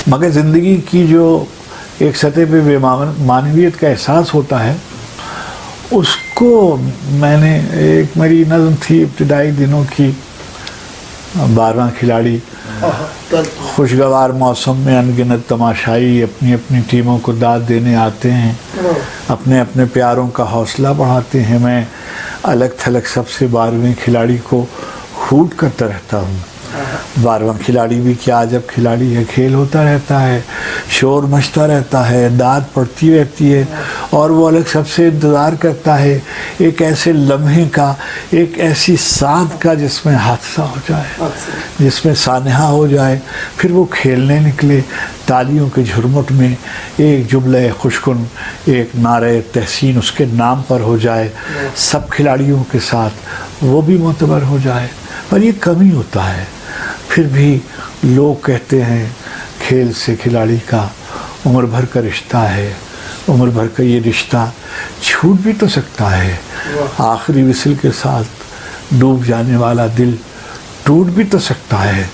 مگر زندگی کی جو ایک سطح پہ بے معنویت کا احساس ہوتا ہے، اس کو میں نے، ایک میری نظم تھی ابتدائی دنوں کی، 12واں کھلاڑی، خوشگوار موسم میں انگنت تماشائی اپنی اپنی ٹیموں کو داد دینے آتے ہیں، اپنے اپنے پیاروں کا حوصلہ بڑھاتے ہیں، میں الگ تھلگ سب سے 12ویں کھلاڑی کو ہوٹ کرتا رہتا ہوں۔ 12واں کھلاڑی بھی کیا عجب کھلاڑی ہے، کھیل ہوتا رہتا ہے، شور مچتا رہتا ہے، داد پڑتی رہتی ہے، اور وہ الگ سب سے انتظار کرتا ہے ایک ایسے لمحے کا، ایک ایسی ساتھ کا جس میں حادثہ ہو جائے، جس میں سانحہ ہو جائے، پھر وہ کھیلنے نکلے، تالیوں کے جھرمٹ میں ایک جملہ خوشکن، ایک نعرہ تحسین اس کے نام پر ہو جائے، سب کھلاڑیوں کے ساتھ وہ بھی معتبر ہو جائے۔ پر یہ کمی ہوتا ہے، پھر بھی لوگ کہتے ہیں کھیل سے کھلاڑی کا عمر بھر کا رشتہ ہے، عمر بھر کا یہ رشتہ چھوٹ بھی تو سکتا ہے، آخری وصل کے ساتھ ڈوب جانے والا دل ٹوٹ بھی تو سکتا ہے۔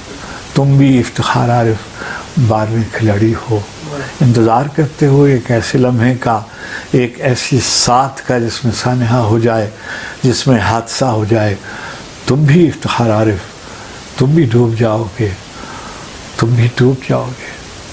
تم بھی افتخار عارف 12ویں کھلاڑی ہو، انتظار کرتے ہو ایک ایسے لمحے کا، ایک ایسی ساتھ کا جس میں سانحہ ہو جائے، جس میں حادثہ ہو جائے۔ تم بھی افتخار عارف، تم بھی ڈوب جاؤ گے، تم بھی ڈوب جاؤ گے۔